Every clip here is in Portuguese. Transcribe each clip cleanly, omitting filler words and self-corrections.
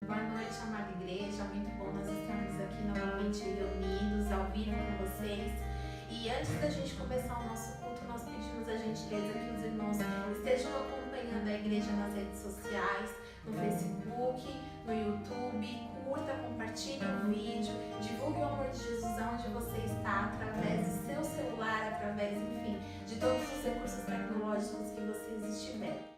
Boa noite, amada igreja. Muito bom nós estarmos aqui novamente reunidos, ao vivo com vocês. E antes da gente começar o nosso culto, nós pedimos a gentileza que os irmãos estejam acompanhando a igreja nas redes sociais, no Facebook, no YouTube. Curta, compartilhe o vídeo, divulgue o amor de Jesus aonde você está, através do seu celular, através, enfim, de todos os recursos tecnológicos que vocês estiverem.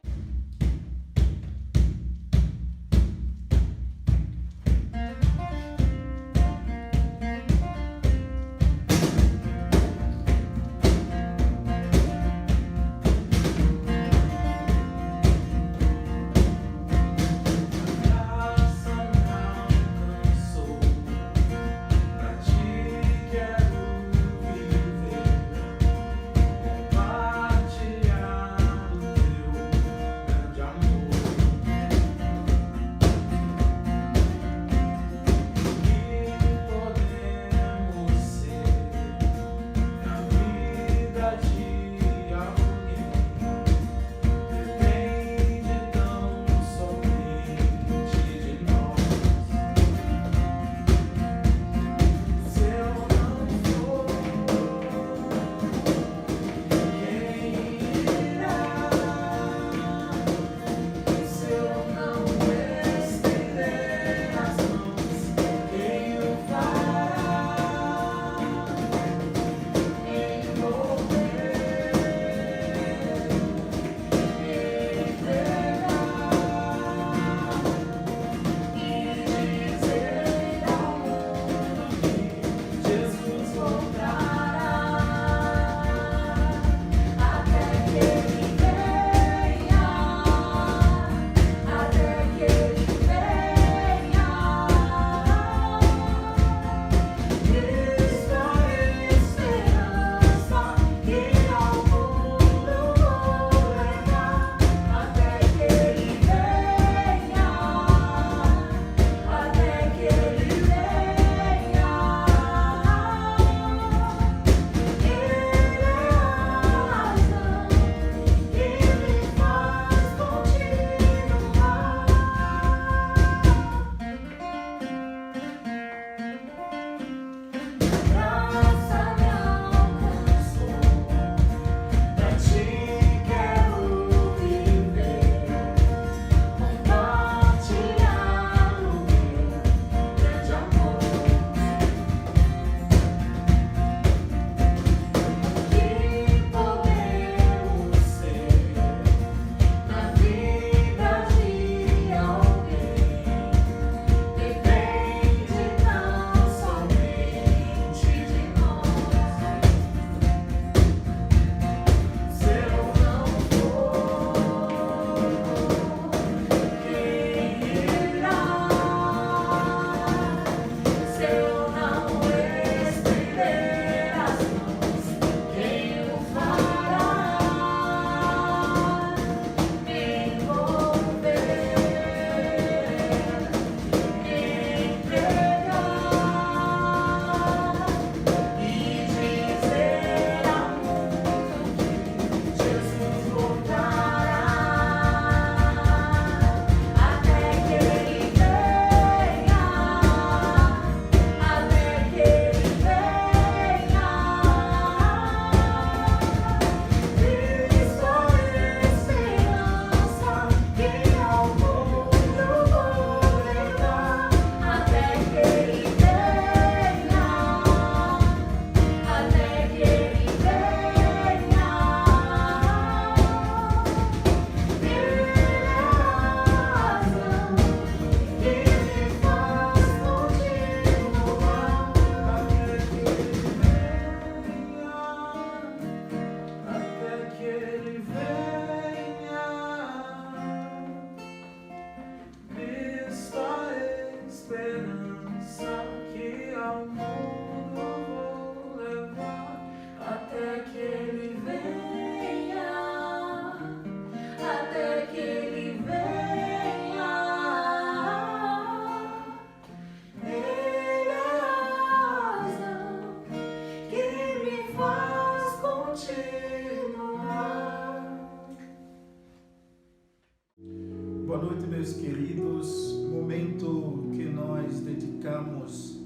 Boa noite, meus queridos. momento que nós dedicamos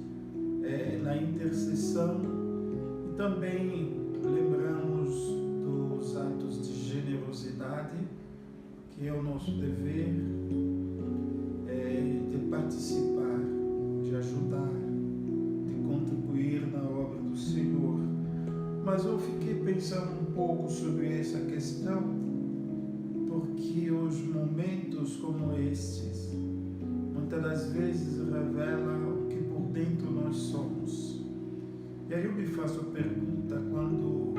na intercessão e também lembramos dos atos de generosidade, que é o nosso dever de participar, de ajudar, de contribuir na obra do Senhor. Mas eu fiquei pensando um pouco sobre essa questão, porque os momentos como estes muitas das vezes revelam o que por dentro nós somos. E aí eu me faço a pergunta: quando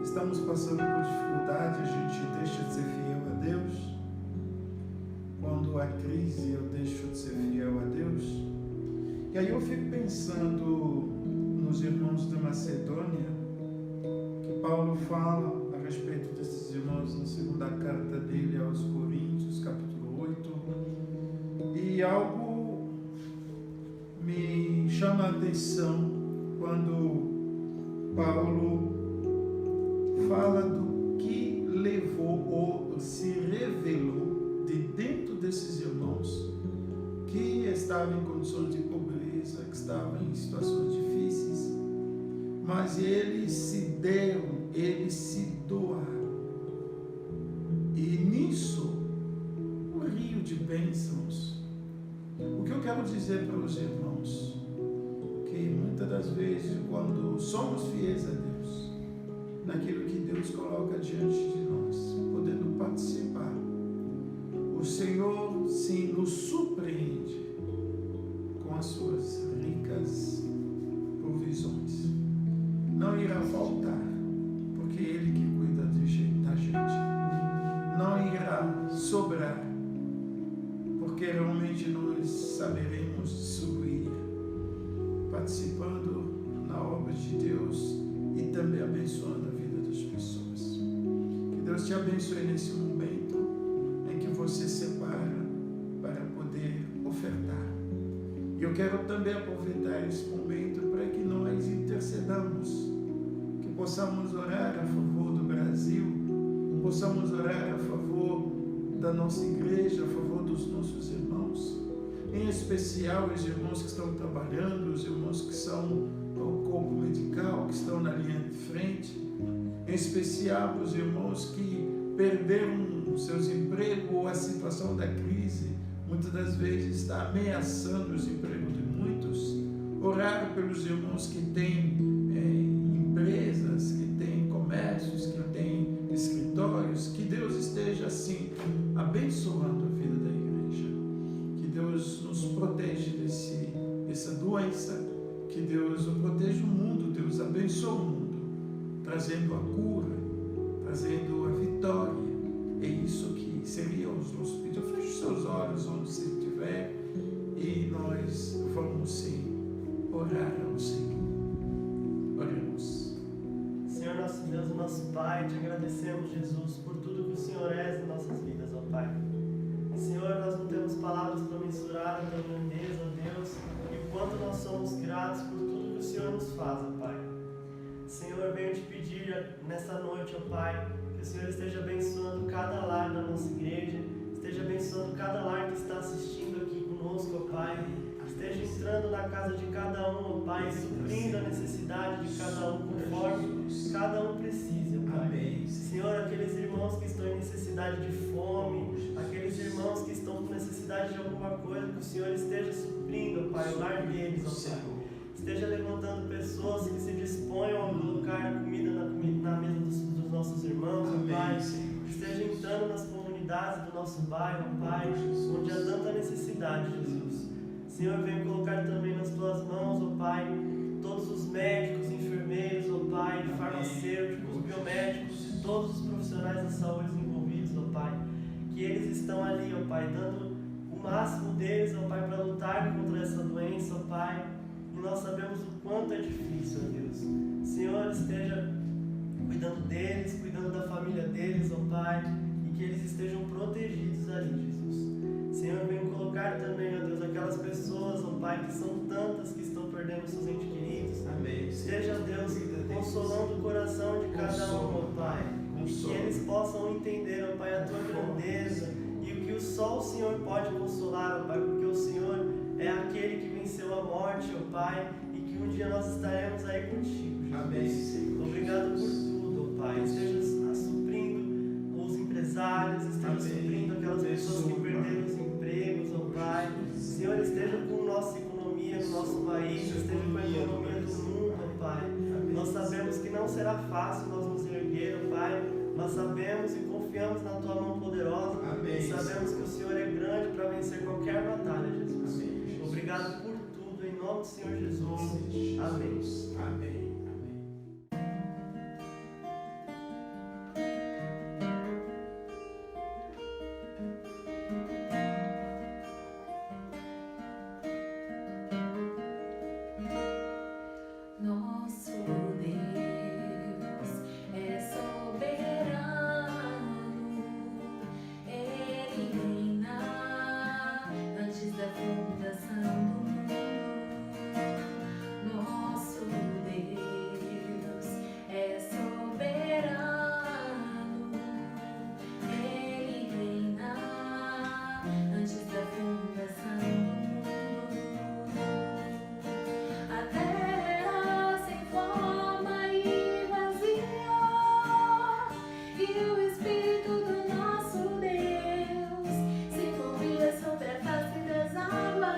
estamos passando por dificuldade, a gente deixa de ser fiel a Deus? Quando há crise, eu deixo de ser fiel a Deus? E aí eu fico pensando nos irmãos da Macedônia, que Paulo fala a respeito desses irmãos na segunda carta dele aos Coríntios, capítulo 8, e algo me chama a atenção quando Paulo fala do que levou ou se revelou de dentro desses irmãos que estavam em condições de pobreza, que estavam em situações difíceis, mas eles se deram, eles se doaram. E nisso, um rio de bênçãos. O que eu quero dizer para os irmãos? Que muitas das vezes, quando somos fiéis a Deus, naquilo que Deus coloca diante de nós, podendo participar, o Senhor sim nos surpreende com as suas ricas provisões. Não irá faltar, porque é Ele que cuida da gente. Não irá sobrar, porque realmente nós saberemos distribuir, participando na obra de Deus e também abençoando a vida das pessoas. Que Deus te abençoe nesse momento em que você separa para poder ofertar. E eu quero também aproveitar esse momento para que nós intercedamos, que possamos orar a favor do Brasil, possamos orar a favor da nossa igreja, a favor dos nossos irmãos, em especial os irmãos que estão trabalhando, os irmãos que são o corpo medical, que estão na linha de frente, em especial os irmãos que perderam seus empregos ou a situação da crise, muitas das vezes está ameaçando os empregos de muitos. Orar pelos irmãos que têm empresas, que têm comércios, que têm escritórios, que Deus esteja assim abençoando a vida da igreja, que Deus nos proteja dessa doença, que Deus proteja o mundo, Deus abençoe o mundo, trazendo a cura, trazendo a vitória. É isso que seria os nossos pedidos. Feche os seus olhos onde você estiver e nós vamos sim orar ao Senhor. Oremos. Senhor nosso Deus, nosso Pai, te agradecemos, Jesus, por tudo que o Senhor és em nossas vidas, ó Pai. Senhor, nós não temos palavras para mensurar a tua grandeza, ó Deus, e o quanto nós somos gratos por tudo que o Senhor nos faz, ó Pai. Senhor, venho te pedir nessa noite, ó Pai, que o Senhor esteja abençoando cada lar da nossa igreja, esteja abençoando cada lar que está assistindo aqui conosco, ó Pai. Esteja entrando na casa de cada um, ó Pai, suprindo a necessidade de cada um conforme cada um precisa, ó Pai. Amém. Senhor, aqueles irmãos que estão em necessidade de fome, aqueles irmãos que estão com necessidade de alguma coisa, que o Senhor esteja suprindo, ó Pai, o lar deles, ó Pai. Esteja levantando pessoas que se disponham a colocar comida na mesa dos nossos irmãos, ó Pai. Esteja entrando nas comunidades do nosso bairro, ó Pai, onde há tanta necessidade, Jesus. Senhor, venho colocar também nas tuas mãos, ó Pai, todos os médicos, enfermeiros, ó Pai, farmacêuticos, biomédicos, todos os profissionais da saúde envolvidos, ó Pai, que eles estão ali, ó Pai, dando o máximo deles, ó Pai, para lutar contra essa doença, ó Pai, e nós sabemos o quanto é difícil, ó Deus. Senhor, esteja cuidando deles, cuidando da família deles, ó Pai, e que eles estejam protegidos ali, Jesus. Senhor, venho colocar também, ó Deus, aquelas pessoas, ó Pai, que são tantas que estão perdendo seus entes queridos. Amém. Seja, Deus, consolando o coração de cada um, ó Pai. E que eles possam entender, ó Pai, a tua grandeza e o que que só o Senhor pode consolar, ó Pai, porque o Senhor é aquele que venceu a morte, ó Pai, e que um dia nós estaremos aí contigo, Jesus. Amém, Senhor. Obrigado por tudo, ó Pai. Esteja suprindo os empresários, esteja suprindo aquelas pessoas que perderam os empregos, ó Pai. Senhor, esteja com nossa economia no nosso país, esteja com a economia do mundo, ó Pai. Nós sabemos que não será fácil nós nos erguer, ó Pai. Nós sabemos e confiamos na Tua mão poderosa. Amém. E sabemos que o Senhor é grande para vencer qualquer batalha, Jesus. Amém, Jesus. Obrigado por tudo, em nome do Senhor Jesus. Amém. Amém. Nosso Deus é soberano, Ele reina antes da fundação do mundo. Nosso Deus é soberano, Ele reina antes da fundação do mundo. A terra sem forma e vazia, e o Espírito do nosso Deus se movia sobre a face das águas.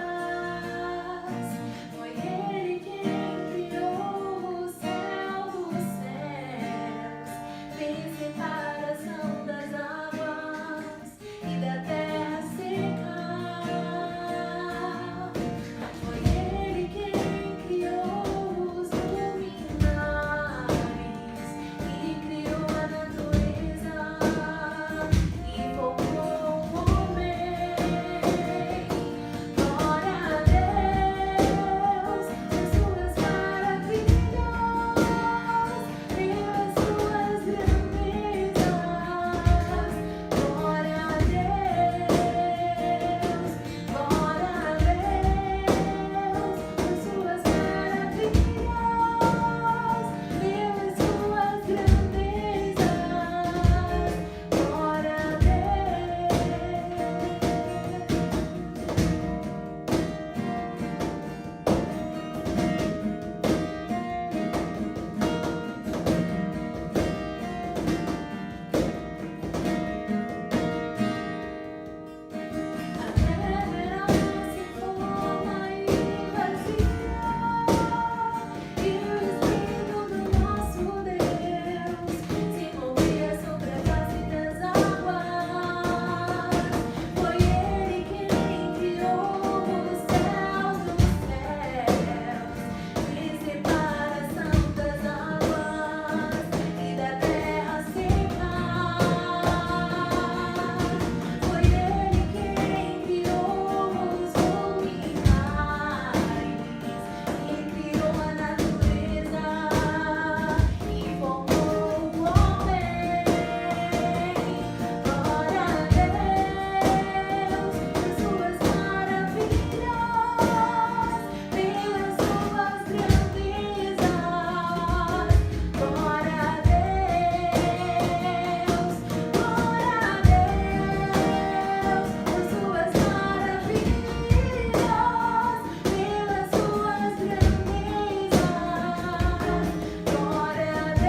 Foi Ele quem criou o céu dos céus, fez separação das águas e da terra seca. Foi Ele quem criou os luminares e criou a natureza e formou o homem. Glória a Deus por suas maravilhas, pelas suas grandezas. Glória a Deus, glória a Deus por suas maravilhas, pelas suas grandezas. Glória a A terra sem forma e vazia, e o Espírito do nosso Deus se movia sobre a face das águas. Foi Ele quem criou os céus dos céus, fez separação das águas e da terra seca. Foi Ele quem criou os luminares e criou a natureza e formou o homem. Glória a Deus por suas maravilhas, pelas suas grandezas. Glória a Deus, glória a Deus por suas maravilhas, pelas suas grandezas. Glória a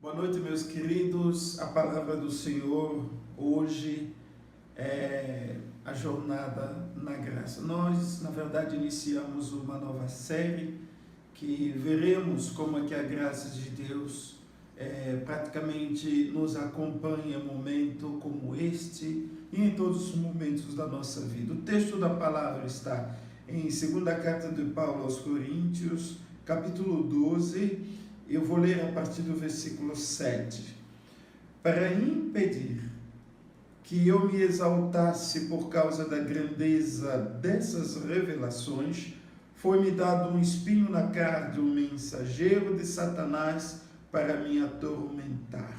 Boa noite, meus queridos. A palavra do Senhor hoje é a jornada na graça. Nós, na verdade, iniciamos uma nova série que veremos como é que a graça de Deus praticamente nos acompanha em momento como este e em todos os momentos da nossa vida. O texto da palavra está em 2ª carta de Paulo aos Coríntios, capítulo 12, eu vou ler a partir do versículo 7. Para impedir que eu me exaltasse por causa da grandeza dessas revelações, foi-me dado um espinho na carne, um mensageiro de Satanás, para me atormentar.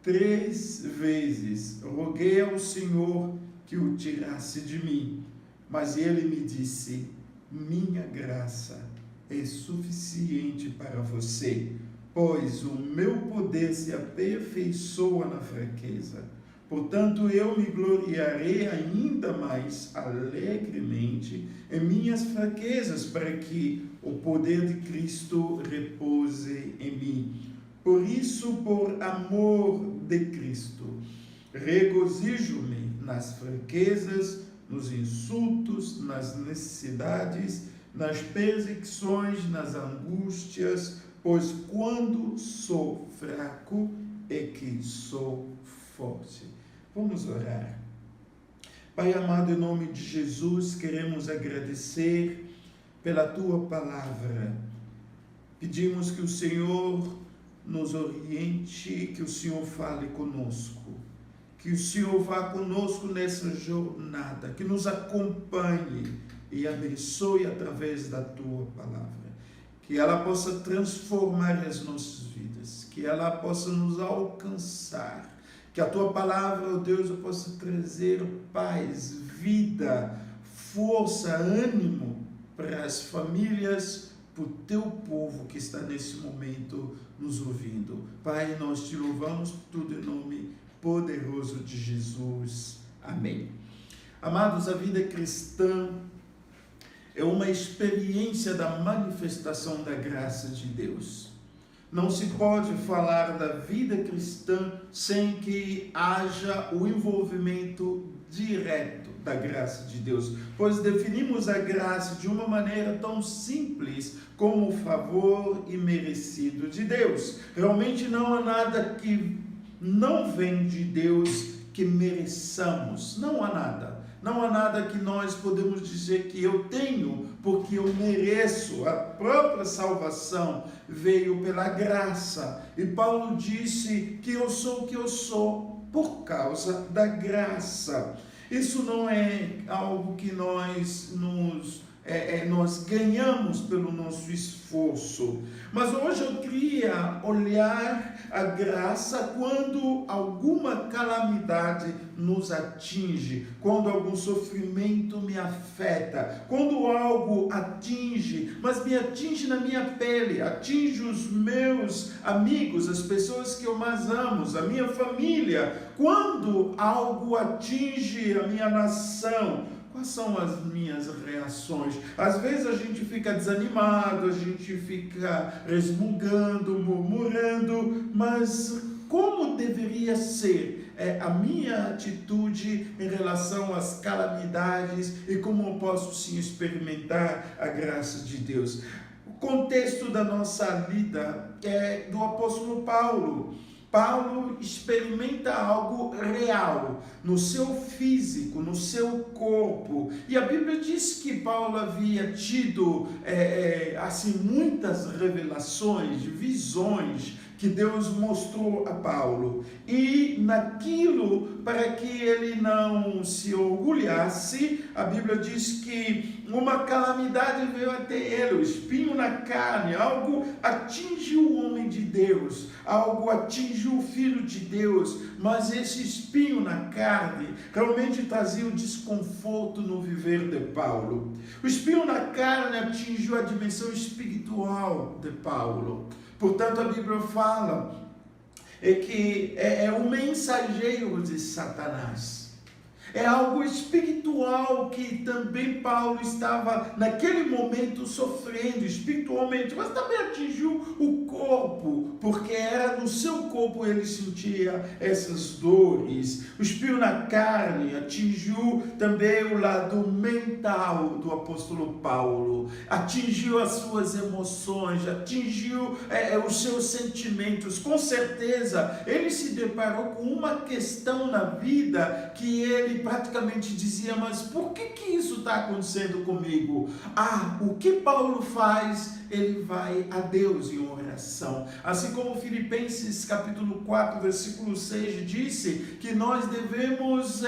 3 vezes roguei ao Senhor que o tirasse de mim, mas ele me disse: minha graça é suficiente para você, pois o meu poder se aperfeiçoa na fraqueza. Portanto, eu me gloriarei ainda mais alegremente em minhas fraquezas, para que o poder de Cristo repouse em mim. Por isso, por amor de Cristo, regozijo-me nas fraquezas, nos insultos, nas necessidades, nas perseguições, nas angústias, pois quando sou fraco é que sou forte. Vamos orar. Pai amado, em nome de Jesus, queremos agradecer pela Tua palavra. Pedimos que o Senhor nos oriente, que o Senhor fale conosco, que o Senhor vá conosco nessa jornada, que nos acompanhe e abençoe através da Tua palavra, que ela possa transformar as nossas vidas, que ela possa nos alcançar, que a Tua palavra, ó Deus, possa trazer paz, vida, força, ânimo para as famílias, para o Teu povo que está nesse momento nos ouvindo. Pai, nós Te louvamos por tudo em nome poderoso de Jesus. Amém. Amados, a vida cristã é uma experiência da manifestação da graça de Deus. Não se pode falar da vida cristã sem que haja o envolvimento direto da graça de Deus, pois definimos a graça de uma maneira tão simples como o favor imerecido de Deus. Realmente não há nada que não vem de Deus que mereçamos. Não há nada. Não há nada que nós podemos dizer que eu tenho porque eu mereço. A própria salvação veio pela graça. E Paulo disse que eu sou o que eu sou por causa da graça. Isso não é algo que nós ganhamos pelo nosso esforço. Mas hoje eu queria olhar a graça quando alguma calamidade nos atinge, quando algum sofrimento me afeta, quando algo atinge, mas me atinge na minha pele, atinge os meus amigos, as pessoas que eu mais amo, a minha família, quando algo atinge a minha nação. Quais são as minhas reações? Às vezes a gente fica desanimado, a gente fica resmungando, murmurando, mas como deveria ser a minha atitude em relação às calamidades e como eu posso sim experimentar a graça de Deus? O contexto da nossa vida é do apóstolo Paulo. Paulo experimenta algo real no seu físico, no seu corpo. E a Bíblia diz que Paulo havia tido assim, muitas revelações, visões que Deus mostrou a Paulo. E naquilo, para que ele não se orgulhasse, a Bíblia diz que uma calamidade veio até ele, o espinho na carne, algo atinge o homem de Deus, algo atinge o Filho de Deus, mas esse espinho na carne realmente trazia um desconforto no viver de Paulo. O espinho na carne atingiu a dimensão espiritual de Paulo. Portanto, a Bíblia fala que é o mensageiro de Satanás. É algo espiritual que também Paulo estava naquele momento sofrendo espiritualmente, mas também atingiu o corpo, porque era no seu corpo ele sentia essas dores. O espinho na carne atingiu também o lado mental do apóstolo Paulo, atingiu as suas emoções, atingiu os seus sentimentos. Com certeza ele se deparou com uma questão na vida que ele praticamente dizia: mas por que isso está acontecendo comigo? O que Paulo faz? Ele vai a Deus em oração. Assim como Filipenses capítulo 4, versículo 6 disse que nós devemos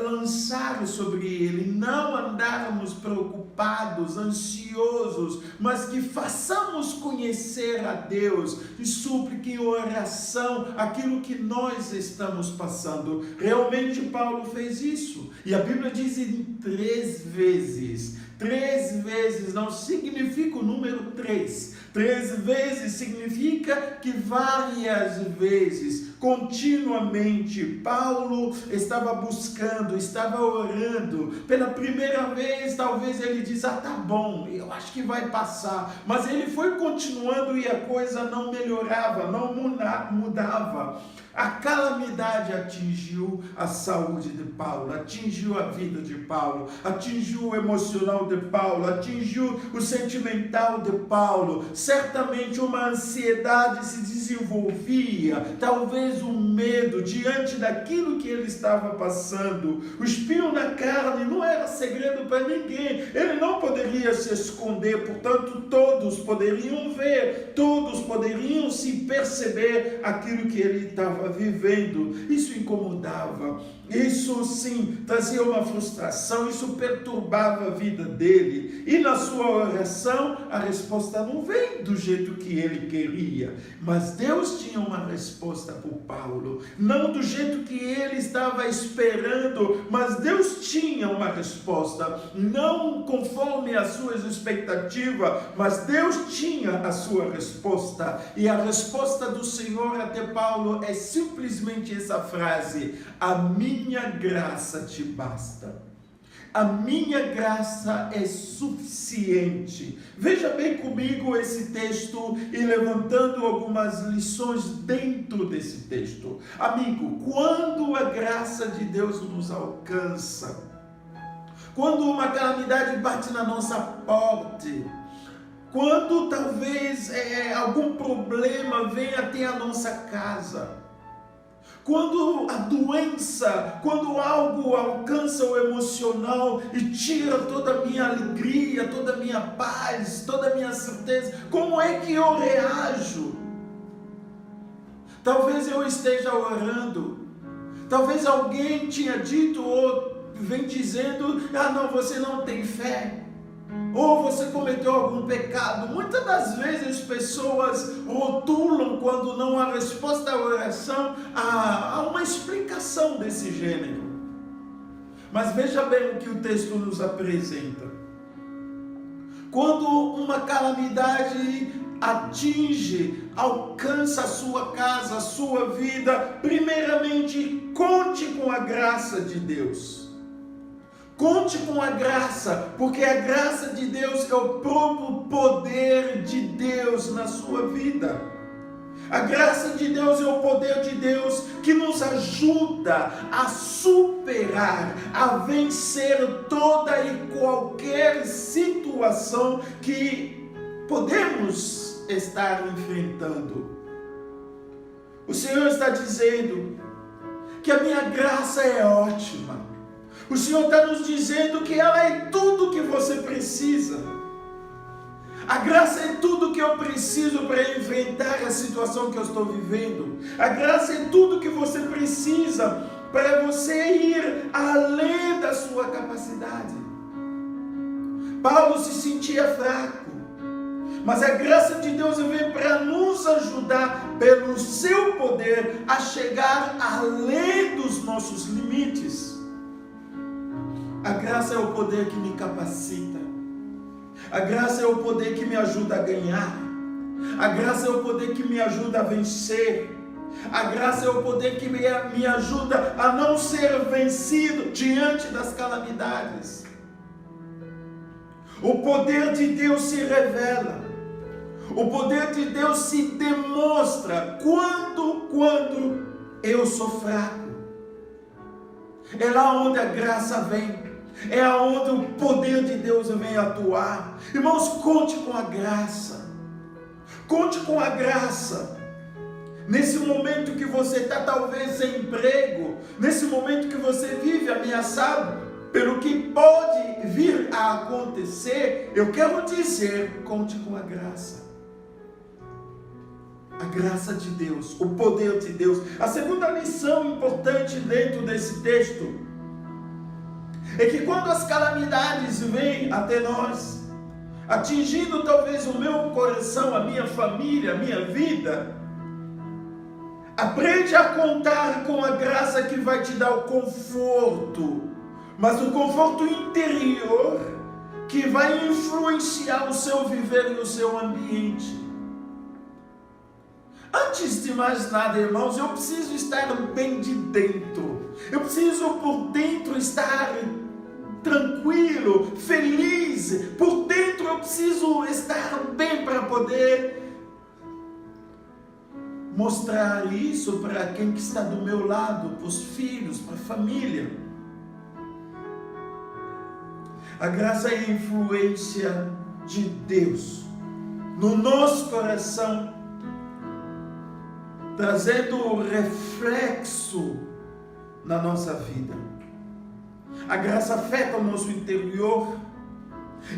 lançar sobre ele, não andarmos preocupados preocupados, ansiosos, mas que façamos conhecer a Deus e súplica em oração aquilo que nós estamos passando. Realmente Paulo fez isso. E a Bíblia diz em 3 vezes. 3 vezes não significa o número 3. 3 vezes significa que várias vezes, continuamente, Paulo estava buscando, estava orando. Pela primeira vez, talvez ele diz, tá bom, eu acho que vai passar. Mas ele foi continuando e a coisa não melhorava, não mudava. A calamidade atingiu a saúde de Paulo, atingiu a vida de Paulo, atingiu o emocional de Paulo, atingiu o sentimental de Paulo. Certamente uma ansiedade se desenvolvia, talvez um medo diante daquilo que ele estava passando. O espinho na carne não era segredo para ninguém, ele não poderia se esconder, portanto todos poderiam ver, todos poderiam se perceber aquilo que ele estava vivendo. Isso incomodava, isso sim trazia uma frustração, isso perturbava a vida dele. E na sua oração a resposta não vem do jeito que ele queria, mas Deus tinha uma resposta para Paulo, não do jeito que ele estava esperando, mas Deus tinha uma resposta, não conforme as suas expectativas, mas Deus tinha a sua resposta. E a resposta do Senhor até Paulo é simplesmente essa frase: a minha graça te basta. A minha graça é suficiente. Veja bem comigo esse texto e levantando algumas lições dentro desse texto. Amigo, quando a graça de Deus nos alcança, quando uma calamidade bate na nossa porta, quando talvez algum problema venha até a nossa casa, quando a doença, quando algo alcança o emocional e tira toda a minha alegria, toda a minha paz, toda a minha certeza, como é que eu reajo? Talvez eu esteja orando, talvez alguém tinha dito ou vem dizendo, não, você não tem fé, ou você cometeu algum pecado. Muitas das vezes as pessoas rotulam quando não há resposta à oração, há uma explicação desse gênero. Mas veja bem o que o texto nos apresenta. Quando uma calamidade atinge, alcança a sua casa, a sua vida, primeiramente conte com a graça de Deus. Conte com a graça, porque a graça de Deus é o próprio poder de Deus na sua vida. A graça de Deus é o poder de Deus que nos ajuda a superar, a vencer toda e qualquer situação que podemos estar enfrentando. O Senhor está dizendo que a minha graça é ótima. O Senhor está nos dizendo que ela é tudo que você precisa. A graça é tudo que eu preciso para enfrentar a situação que eu estou vivendo. A graça é tudo que você precisa para você ir além da sua capacidade. Paulo se sentia fraco, mas a graça de Deus vem para nos ajudar pelo seu poder a chegar além dos nossos limites. A graça é o poder que me capacita. A graça é o poder que me ajuda a ganhar. A graça é o poder que me ajuda a vencer. A graça é o poder que me ajuda a não ser vencido diante das calamidades. O poder de Deus se revela. O poder de Deus se demonstra quando eu sou fraco. É lá onde a graça vem. É aonde o poder de Deus vem atuar. Irmãos, conte com a graça. Conte com a graça. Nesse momento que você está talvez sem emprego, nesse momento que você vive ameaçado pelo que pode vir a acontecer, eu quero dizer, conte com a graça. A graça de Deus, o poder de Deus. A segunda lição importante dentro desse texto é que quando as calamidades vem até nós, atingindo talvez o meu coração, a minha família, a minha vida. Aprende a contar com a graça que vai te dar o conforto, mas o conforto interior que vai influenciar o seu viver e o seu ambiente. Antes de mais nada, irmãos, eu preciso estar bem de dentro. Eu preciso por dentro estar tranquilo, feliz. Por dentro eu preciso estar bem para poder mostrar isso para quem que está do meu lado, para os filhos, para a família. A graça é a influência de Deus no nosso coração, trazendo reflexo na nossa vida. A graça afeta o nosso interior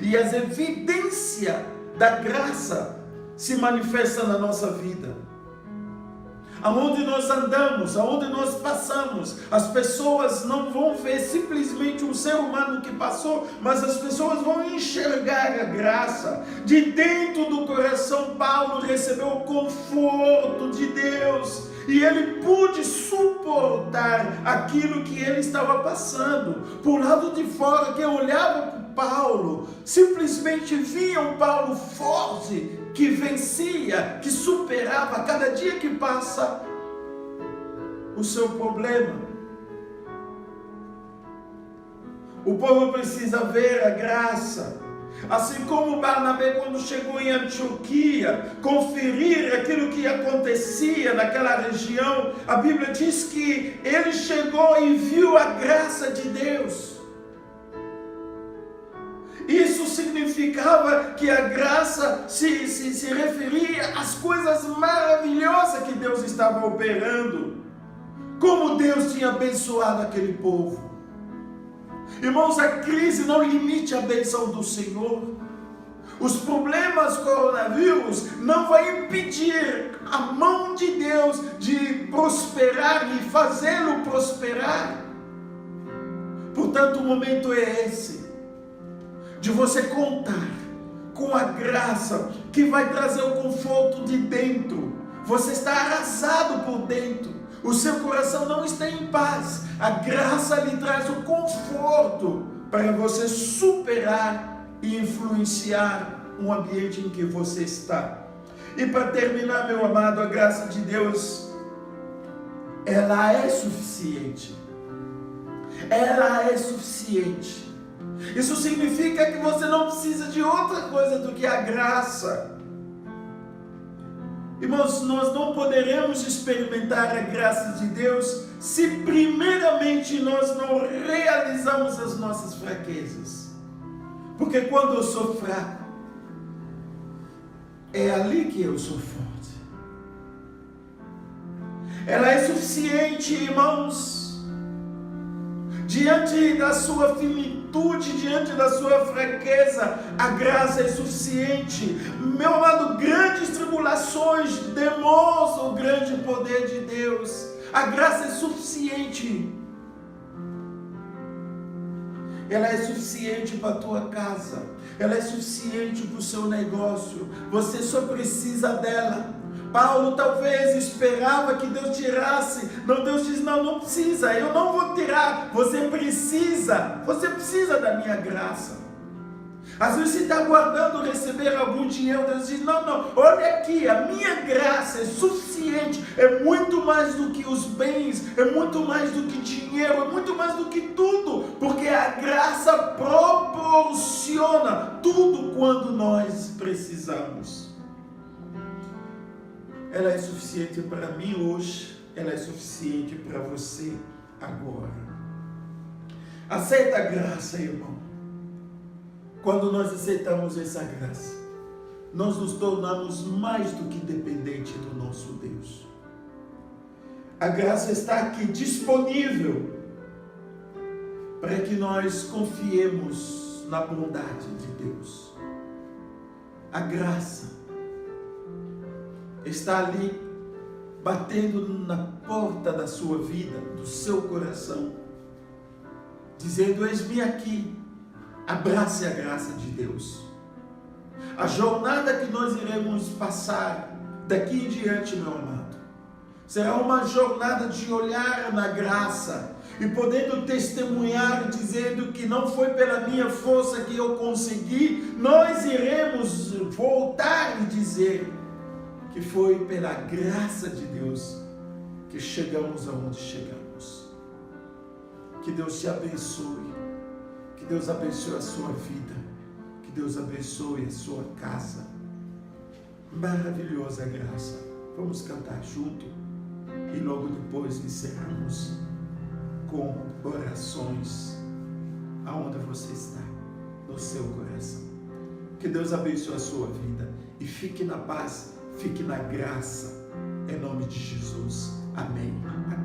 e as evidências da graça se manifestam na nossa vida. Aonde nós andamos, aonde nós passamos, as pessoas não vão ver simplesmente um ser humano que passou, mas as pessoas vão enxergar a graça. De dentro do coração, Paulo recebeu o conforto de Deus e ele pôde suportar aquilo que ele estava passando. Por lado de fora, quem olhava para Paulo simplesmente via um Paulo forte, que vencia, que superava cada dia que passa o seu problema. O povo precisa ver a graça. Assim como Barnabé, quando chegou em Antioquia, conferir aquilo que acontecia naquela região, a Bíblia diz que ele chegou e viu a graça de Deus. Isso significava que a graça se referia às coisas maravilhosas que Deus estava operando. Como Deus tinha abençoado aquele povo. Irmãos, a crise não limite a bênção do Senhor. Os problemas coronavírus não vai impedir a mão de Deus de prosperar e fazê-lo prosperar. Portanto, o momento é esse, de você contar com a graça que vai trazer o conforto de dentro. Você está arrasado por dentro, o seu coração não está em paz. A graça lhe traz o conforto para você superar e influenciar um ambiente em que você está. E para terminar, meu amado, a graça de Deus, ela é suficiente. Ela é suficiente. Isso significa que você não precisa de outra coisa do que a graça. Irmãos, nós não poderemos experimentar a graça de Deus se primeiramente nós não realizamos as nossas fraquezas. Porque quando eu sou fraco, é ali que eu sou forte. Ela é suficiente, irmãos. Diante da sua finitude, diante da sua fraqueza, a graça é suficiente. Meu amado, grandes tribulações demonstram o grande poder de Deus. A graça é suficiente. Ela é suficiente para a tua casa. Ela é suficiente para o seu negócio. Você só precisa dela. Paulo talvez esperava que Deus tirasse. Não, Deus diz, não precisa, eu não vou tirar. Você precisa da minha graça. Às vezes você está aguardando receber algum dinheiro, Deus diz, não, olha aqui, a minha graça é suficiente, é muito mais do que os bens, é muito mais do que dinheiro, é muito mais do que tudo, porque a graça proporciona tudo quando nós precisamos. Ela é suficiente para mim hoje, ela é suficiente para você agora. Aceita a graça, irmão. Quando nós aceitamos essa graça, nós nos tornamos mais do que dependentes do nosso Deus. A graça está aqui disponível para que nós confiemos na bondade de Deus. A graça está ali, batendo na porta da sua vida, do seu coração, dizendo, eis-me aqui, Abrace a graça de Deus. A jornada que nós iremos passar daqui em diante, meu amado, será uma jornada de olhar na graça e podendo testemunhar, dizendo que não foi pela minha força que eu consegui. Nós iremos voltar e dizer que foi pela graça de Deus que chegamos aonde chegamos. Que Deus te abençoe, que Deus abençoe a sua vida, que Deus abençoe a sua casa. Maravilhosa graça. Vamos cantar junto e logo depois encerramos com orações aonde você está, no seu coração. Que Deus abençoe a sua vida e fique na paz, fique na graça, em nome de Jesus. Amém. Amém.